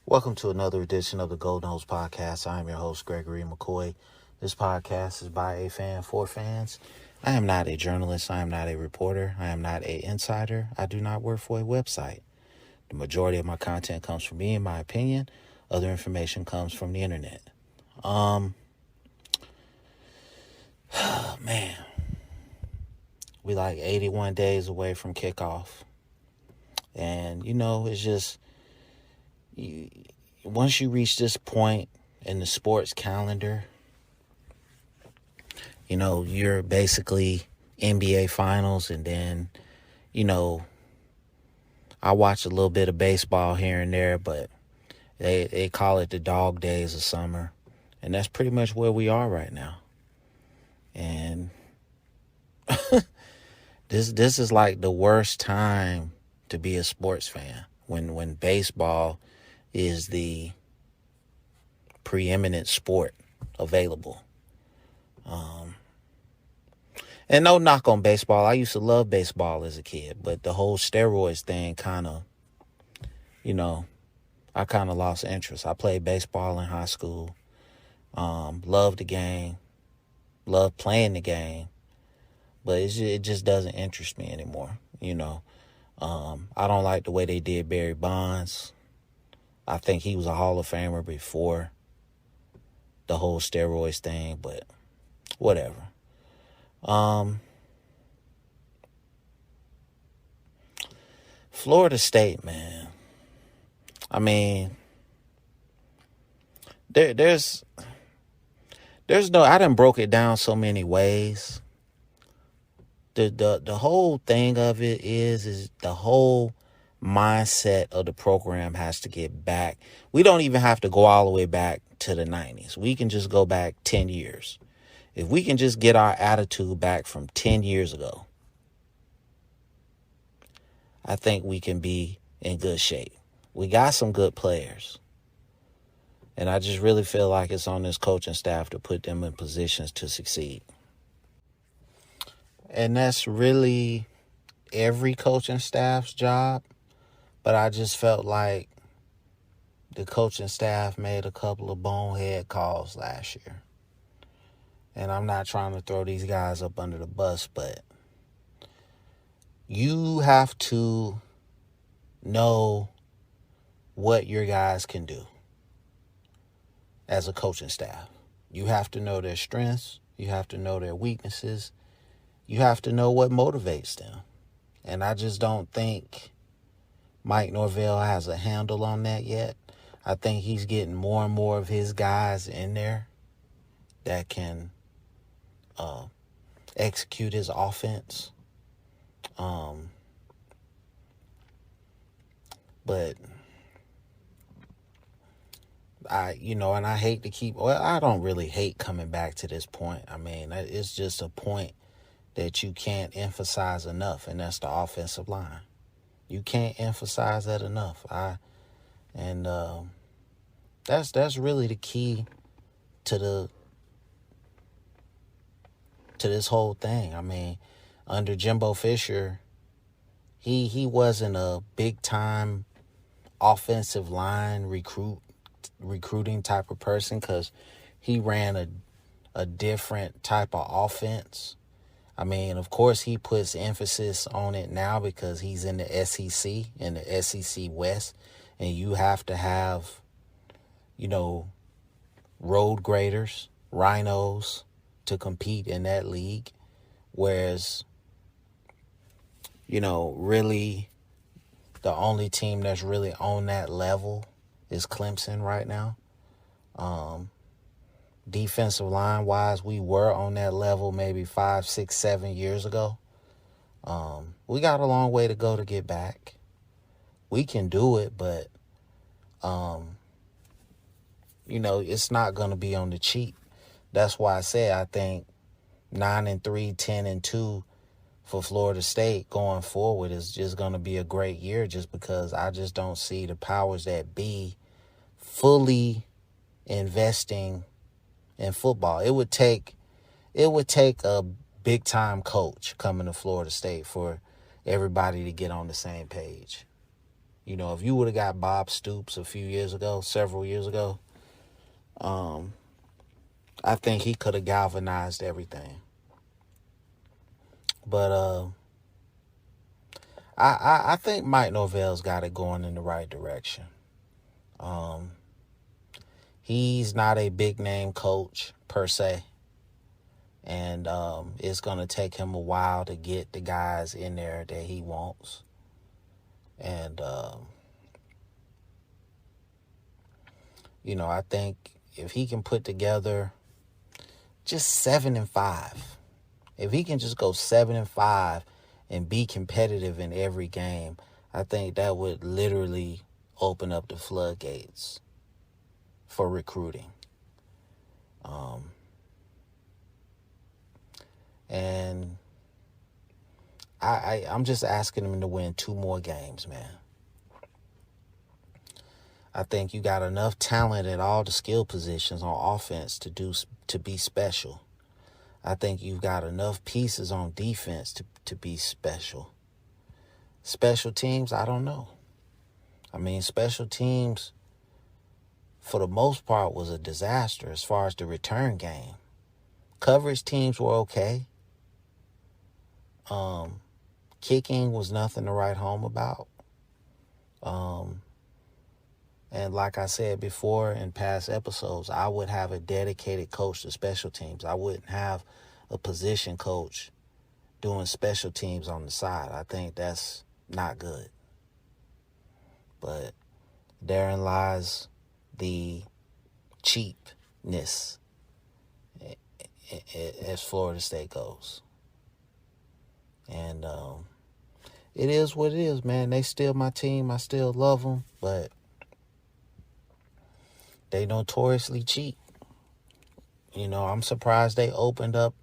Welcome to another edition of the Gold Nose Podcast. I am your host, Gregory McCoy. This podcast is by a fan for fans. I am not a journalist. I am not a reporter. I am not an insider. I do not work for a website. The majority of my content comes from me and my opinion. Other information comes from the internet. Man, we like 81 days away from kickoff. And, it's just, once you reach this point in the sports calendar, you're basically NBA Finals, and then, I watch a little bit of baseball here and there, but they call it the dog days of summer, and that's pretty much where we are right now. And this is like the worst time to be a sports fan when baseball is the preeminent sport available. And no knock on baseball. I used to love baseball as a kid, but the whole steroids thing kind of, I kind of lost interest. I played baseball in high school. Loved the game. Loved playing the game. But it just doesn't interest me anymore, I don't like the way they did Barry Bonds. I think he was a Hall of Famer before the whole steroids thing, but whatever. Florida State, man. I mean, there's no, I done broke it down so many ways. The whole thing of it is the whole mindset of the program has to get back. We don't even have to go all the way back to the 90s. We can just go back 10 years. If we can just get our attitude back from 10 years ago, I think we can be in good shape. We got some good players. And I just really feel like it's on this coaching staff to put them in positions to succeed. And that's really every coaching staff's job. But I just felt like the coaching staff made a couple of bonehead calls last year. And I'm not trying to throw these guys up under the bus, but you have to know what your guys can do as a coaching staff. You have to know their strengths. You have to know their weaknesses. You have to know what motivates them. And I just don't think Mike Norvell has a handle on that yet. I think he's getting more and more of his guys in there that can execute his offense. But I hate to I don't really hate coming back to this point. I mean, it's just a point that you can't emphasize enough, and that's the offensive line. You can't emphasize that enough. That's really the key to this whole thing. I mean, under Jimbo Fisher, he wasn't a big time offensive line recruiting type of person, because he ran a different type of offense. I mean, of course, he puts emphasis on it now because he's in the SEC, in the SEC West, and you have to have, road graders, rhinos to compete in that league. Whereas, really the only team that's really on that level is Clemson right now. Defensive line wise, we were on that level maybe 5, 6, 7 years ago. We got a long way to go to get back. We can do it, but it's not going to be on the cheap. That's why I say I think 9-3, 10-2 for Florida State going forward is just going to be a great year, just because I just don't see the powers that be fully investing in football. It would take a big time coach coming to Florida State for everybody to get on the same page. You know, if you would have got Bob Stoops several years ago, I think he could have galvanized everything. But I think Mike Norvell's got it going in the right direction. He's not a big name coach per se, and it's going to take him a while to get the guys in there that he wants. And I think if he can put together just 7-5, if he can just go 7-5 and be competitive in every game, I think that would literally open up the floodgates for recruiting. And I'm just asking him to win 2 more games, man. I think you got enough talent at all the skill positions on offense to be special. I think you've got enough pieces on defense to be special. Special teams, I don't know. I mean, special teams, for the most part, was a disaster as far as the return game. Coverage teams were okay. Kicking was nothing to write home about. And like I said before in past episodes, I would have a dedicated coach to special teams. I wouldn't have a position coach doing special teams on the side. I think that's not good. But therein lies the cheapness as Florida State goes. And it is what it is, man. They still my team. I still love them, but they notoriously cheap. I'm surprised they opened up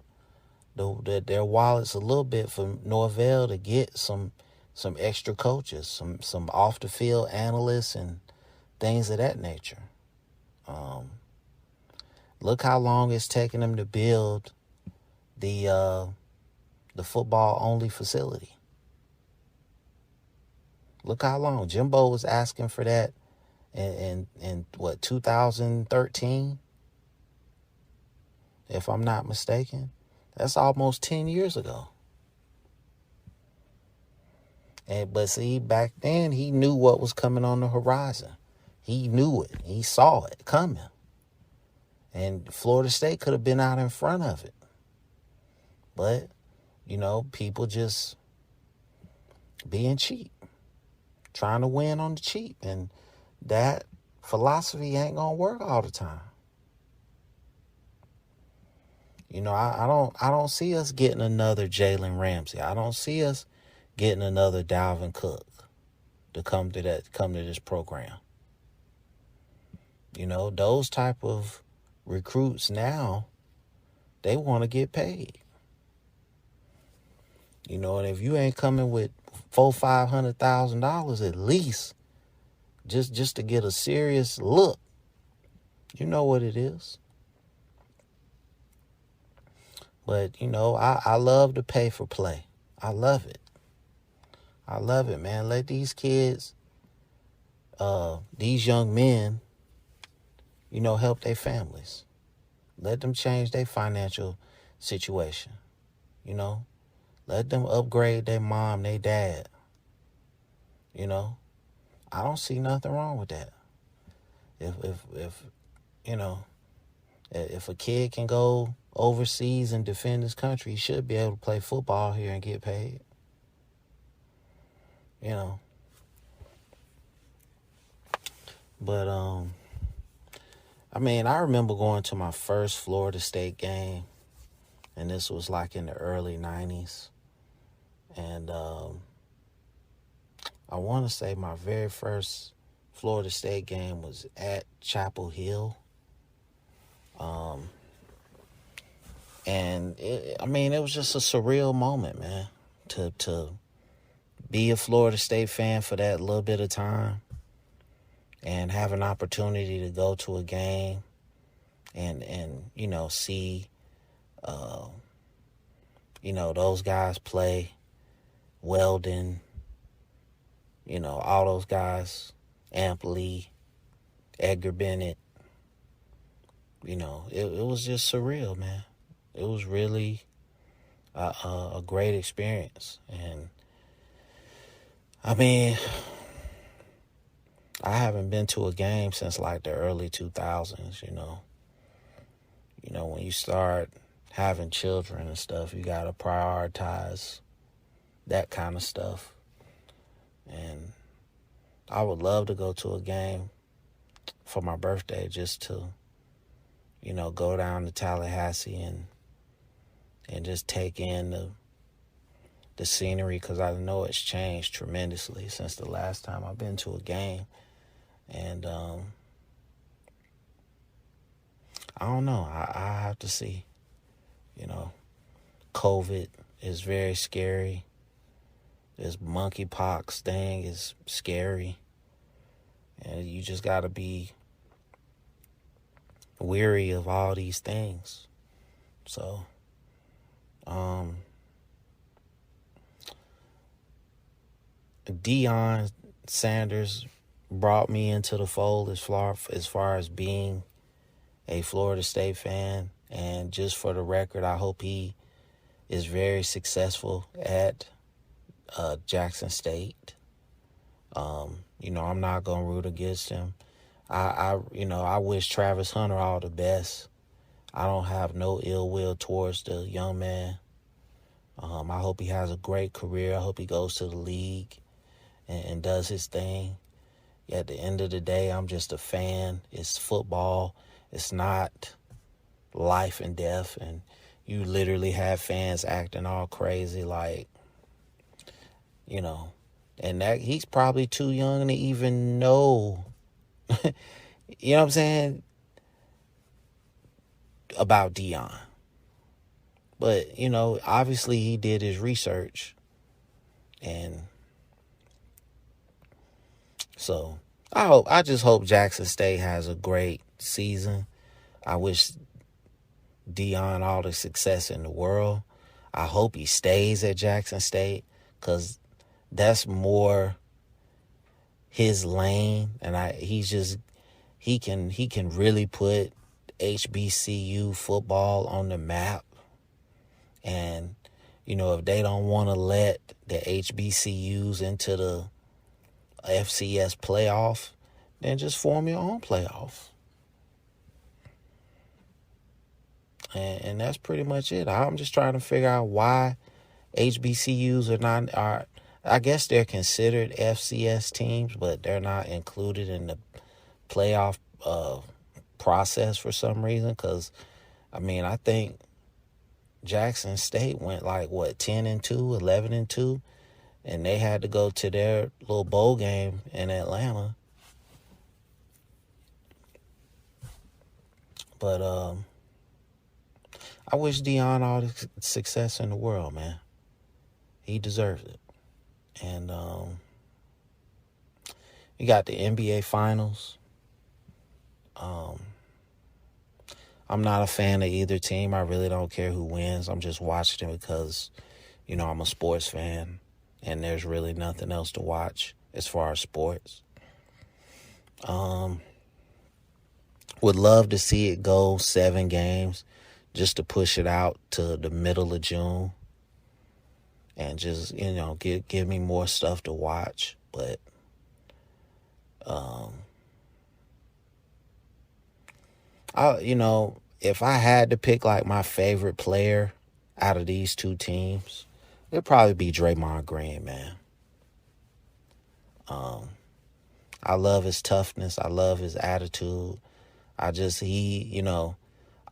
their wallets a little bit for Norvell to get some extra coaches, some off the field analysts and things of that nature. Look how long it's taken them to build the football only facility. Look how long. Jimbo was asking for that in 2013, if I'm not mistaken. That's almost 10 years ago. But see, back then he knew what was coming on the horizon. He knew it. He saw it coming. And Florida State could have been out in front of it. But, people just being cheap, trying to win on the cheap. And that philosophy ain't going to work all the time. I don't see us getting another Jalen Ramsey. I don't see us getting another Dalvin Cook to come to this program. Those type of recruits now, they want to get paid. And if you ain't coming with $400,000-$500,000 at least, just to get a serious look, you know what it is. But, I love to pay for play. I love it. I love it, man. Let these kids, these young men, help their families. Let them change their financial situation. Let them upgrade their mom, their dad. I don't see nothing wrong with that. If a kid can go overseas and defend his country, he should be able to play football here and get paid. But I remember going to my first Florida State game, and this was like in the early 90s. And I want to say my very first Florida State game was at Chapel Hill. And it was just a surreal moment, man, to be a Florida State fan for that little bit of time and have an opportunity to go to a game and see, those guys play. Weldon, all those guys, Ampley, Edgar Bennett. It was just surreal, man. It was really a great experience. And I mean, I haven't been to a game since like the early 2000s. When you start having children and stuff, you got to prioritize that kind of stuff. And I would love to go to a game for my birthday, just to go down to Tallahassee and just take in the scenery, because I know it's changed tremendously since the last time I've been to a game. And I don't know. I have to see. COVID is very scary. This monkeypox thing is scary. And you just got to be weary of all these things. So, Deion Sanders brought me into the fold as far as being a Florida State fan. And just for the record, I hope he is very successful at Jackson State. I'm not gonna root against him. I wish Travis Hunter all the best. I don't have no ill will towards the young man. I hope he has a great career. I hope he goes to the league and does his thing. At the end of the day, I'm just a fan. It's football. It's not life and death. And you literally have fans acting all crazy, like, and that he's probably too young to even know, you know what I'm saying, about Deion. But, obviously he did his research. And so I just hope Jackson State has a great season. I wish Deion all the success in the world. I hope he stays at Jackson State, because that's more his lane. And he can really put HBCU football on the map. And, if they don't want to let the HBCUs into the FCS playoff, then just form your own playoff. And that's pretty much it. I'm just trying to figure out why HBCUs are I guess they're considered FCS teams, but they're not included in the playoff process for some reason. Because, I think Jackson State went 10-2, 11-2, and they had to go to their little bowl game in Atlanta. But I wish Deion all the success in the world, man. He deserves it. And you got the NBA Finals. I'm not a fan of either team. I really don't care who wins. I'm just watching it because, I'm a sports fan, and there's really nothing else to watch as far as sports. Would love to see it go 7 games, just to push it out to the middle of June, and just, give me more stuff to watch. But if I had to pick my favorite player out of these two teams, it'd probably be Draymond Green, man. I love his toughness. I love his attitude.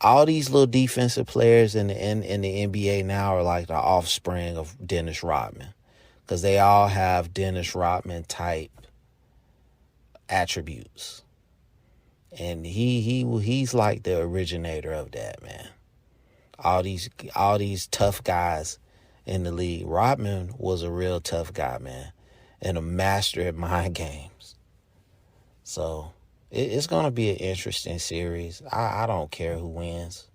All these little defensive players in the NBA now are like the offspring of Dennis Rodman, because they all have Dennis Rodman type attributes. And he's like the originator of that, man. All these tough guys in the league. Rodman was a real tough guy, man, and a master at mind games. So it's going to be an interesting series. I don't care who wins.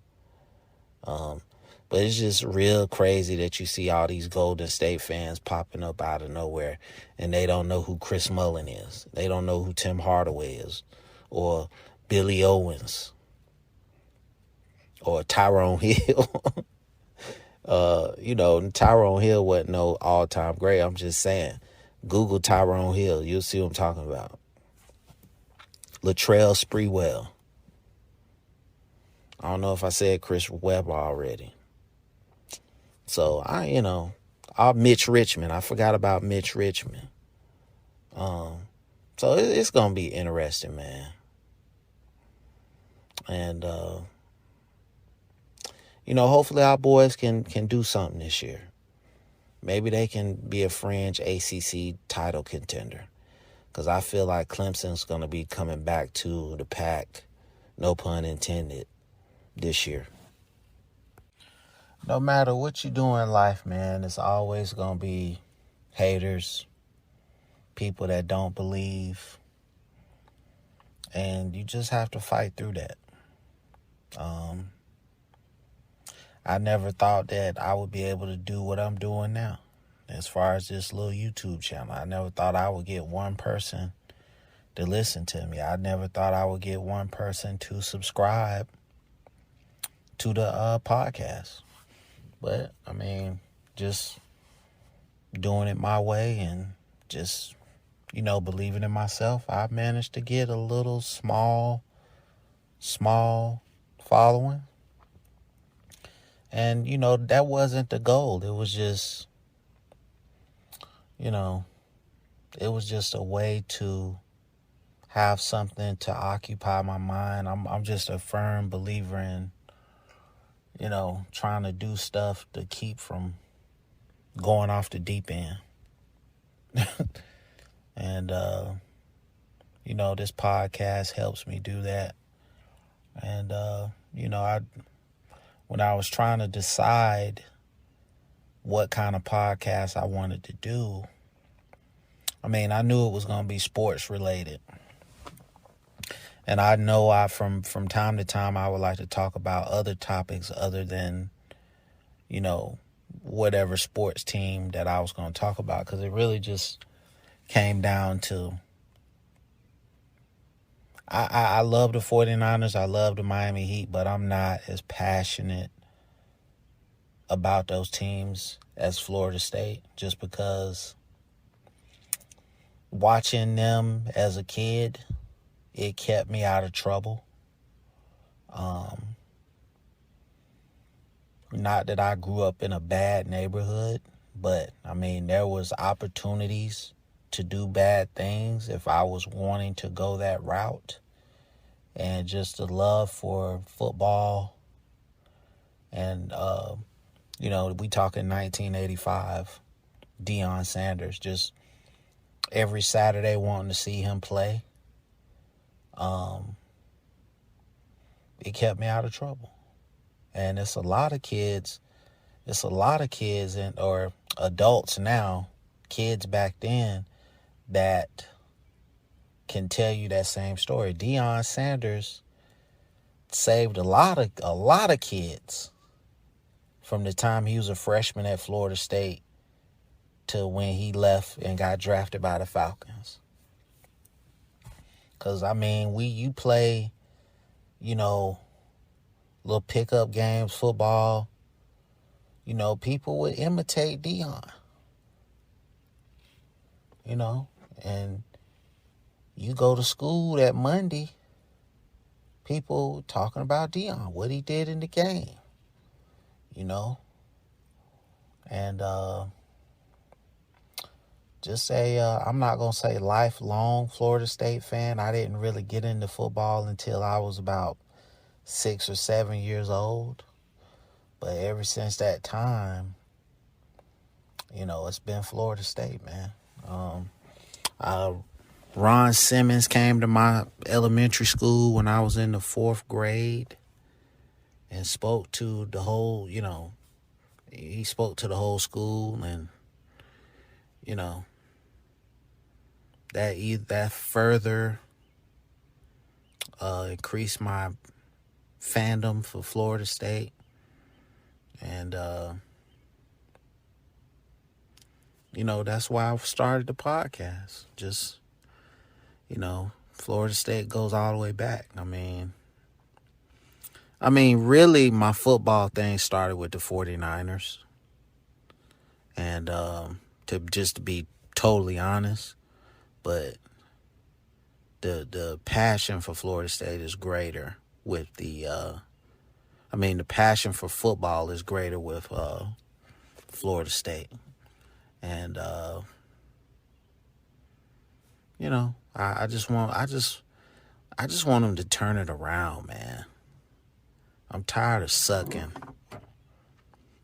But But it's just real crazy that you see all these Golden State fans popping up out of nowhere, and they don't know who Chris Mullin is. They don't know who Tim Hardaway is, or Billy Owens, or Tyrone Hill. Tyrone Hill wasn't no all-time great. I'm just saying, Google Tyrone Hill. You'll see what I'm talking about. Latrell Sprewell. I don't know if I said Chris Webber already. So, Mitch Richmond. I forgot about Mitch Richmond. So it's going to be interesting, man. And, hopefully our boys can do something this year. Maybe they can be a fringe ACC title contender. Because I feel like Clemson's going to be coming back to the pack, no pun intended, this year. No matter what you do in life, man, it's always going to be haters, people that don't believe, and you just have to fight through that. I never thought that I would be able to do what I'm doing now as far as this little YouTube channel. I never thought I would get one person to listen to me. I never thought I would get one person to subscribe to the podcast. But, just doing it my way and just, believing in myself, I managed to get a little small following. And, that wasn't the goal. It was just, it was just a way to have something to occupy my mind. I'm just a firm believer in, trying to do stuff to keep from going off the deep end. And, this podcast helps me do that. And, when I was trying to decide what kind of podcast I wanted to do, I knew it was going to be sports related. And I know from time to time I would like to talk about other topics other than, whatever sports team that I was going to talk about, because it really just came down to I love the 49ers, I love the Miami Heat, but I'm not as passionate about those teams as Florida State, just because watching them as a kid, it kept me out of trouble. Not that I grew up in a bad neighborhood, but there was opportunities to do bad things if I was wanting to go that route. And just the love for football. And, we talking 1985, Deion Sanders, just every Saturday wanting to see him play. It kept me out of trouble. And it's a lot of kids or adults now, kids back then, that can tell you that same story. Deion Sanders saved a lot of kids from the time he was a freshman at Florida State to when he left and got drafted by the Falcons. Because, you play, little pickup games, football, people would imitate Deion. And you go to school that Monday, people talking about Deion, what he did in the game, And just I'm not going to say lifelong Florida State fan. I didn't really get into football until I was about 6 or 7 years old. But ever since that time, it's been Florida State, man. Ron Simmons came to my elementary school when I was in the 4th grade and spoke to the whole, he spoke to the whole school, and, that further increased my fandom for Florida State. And, that's why I started the podcast. Just, Florida State goes all the way back. Really, my football thing started with the 49ers. And to be totally honest, but the passion for Florida State is greater with the passion for football is greater with Florida State. And I just want them to turn it around, man. I'm tired of sucking.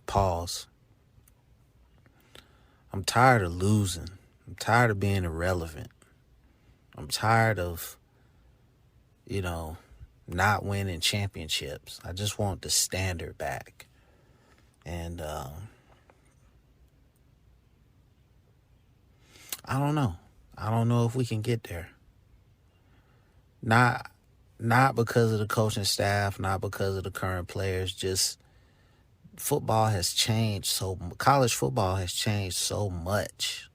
Pause. I'm tired of losing. I'm tired of being irrelevant. I'm tired of, not winning championships. I just want the standard back. And I don't know. I don't know if we can get there. Not because of the coaching staff, not because of the current players, just football has changed college football has changed so much.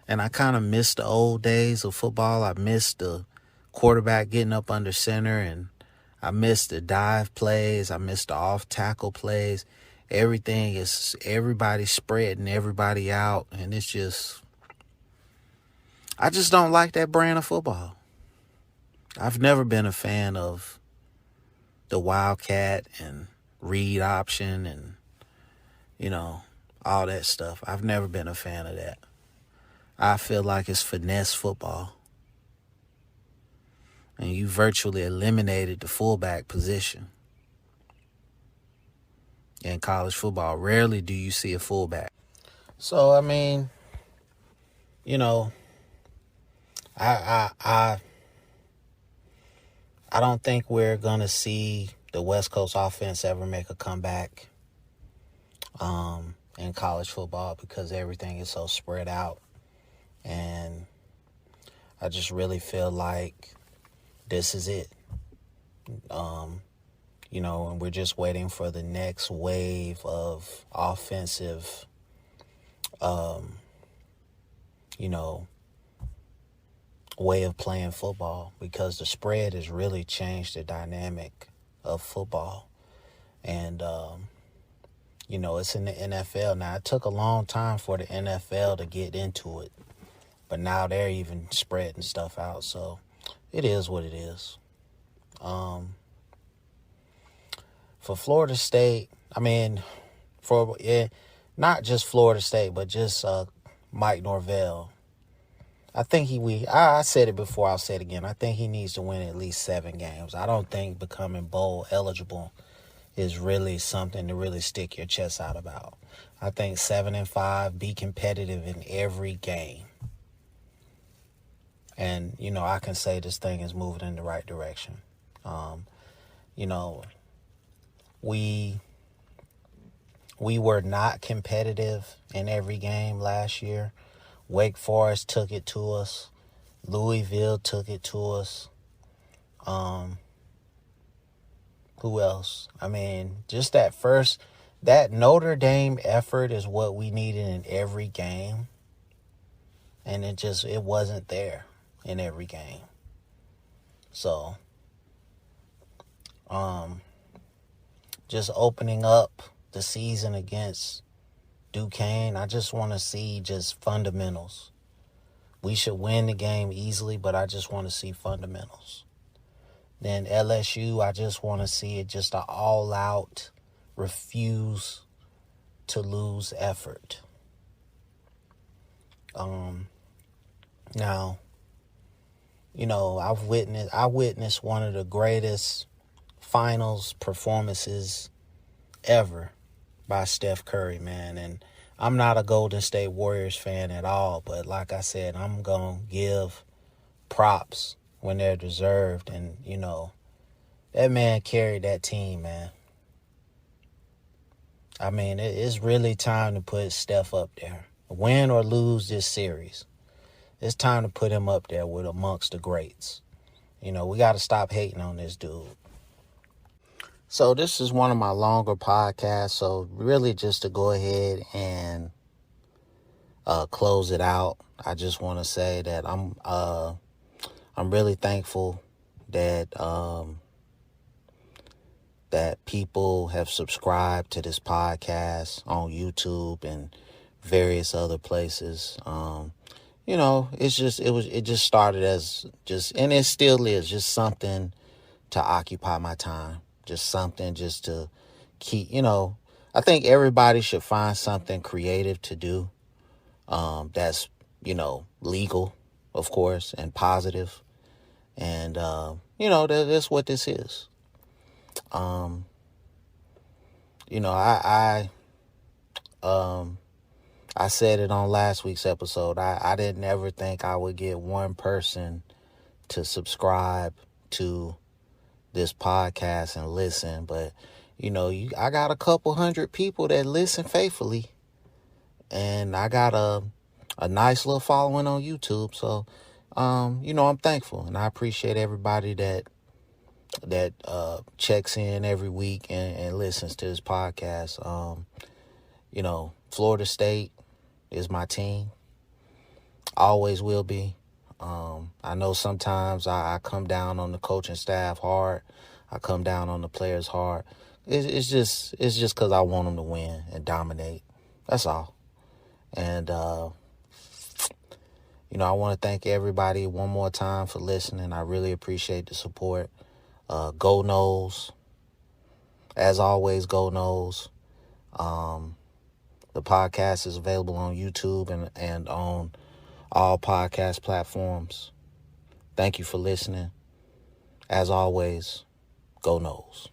And I kind of miss the old days of football. I miss the quarterback getting up under center, and I miss the dive plays. I miss the off tackle plays. Everybody spreading everybody out, and I just don't like that brand of football. I've never been a fan of the Wildcat and read option and, all that stuff. I've never been a fan of that. I feel like it's finesse football. And you virtually eliminated the fullback position. In college football, rarely do you see a fullback. So, I don't think we're going to see the West Coast offense ever make a comeback in college football because everything is so spread out. And I just really feel like this is it. And we're just waiting for the next wave of offensive, way of playing football, because the spread has really changed the dynamic of football. And, it's in the NFL now. It took a long time for the NFL to get into it, but now they're even spreading stuff out. So it is what it is. For Florida State, not just Florida State, but just Mike Norvell. I think I said it before, I'll say it again. I think he needs to win at least 7 games. I don't think becoming bowl eligible is really something to really stick your chest out about. I think 7-5, be competitive in every game. And, I can say this thing is moving in the right direction. We were not competitive in every game last year. Wake Forest took it to us. Louisville took it to us. Who else? Just that Notre Dame effort is what we needed in every game. And it wasn't there in every game. So, just opening up the season against Duquesne, I just want to see just fundamentals. We should win the game easily, but I just want to see fundamentals. Then LSU, I just want to see it just an all-out refuse to lose effort. Now, I witnessed one of the greatest finals performances ever by Steph Curry, man. And I'm not a Golden State Warriors fan at all, but like I said, I'm going to give props when they're deserved. And, that man carried that team, man. It's really time to put Steph up there. Win or lose this series, it's time to put him up there with amongst the greats. We got to stop hating on this dude. So this is one of my longer podcasts. So really just to go ahead and close it out, I just want to say that I'm really thankful that that people have subscribed to this podcast on YouTube and various other places. It just started as just, and it still is just something to occupy my time, just something just to keep, I think everybody should find something creative to do, that's, legal, of course, and positive. And, that's what this is. I said it on last week's episode. I didn't ever think I would get one person to subscribe to this podcast and listen, but I got a couple hundred people that listen faithfully, and I got a nice little following on YouTube. So, I'm thankful, and I appreciate everybody that checks in every week and listens to this podcast. Florida State is my team. Always will be. I know sometimes I come down on the coaching staff hard. I come down on the players hard. It's just because I want them to win and dominate. That's all. And, I want to thank everybody one more time for listening. I really appreciate the support. Go Noles. As always, go Noles. The podcast is available on YouTube and on all podcast platforms. Thank you for listening. As always, go Noles.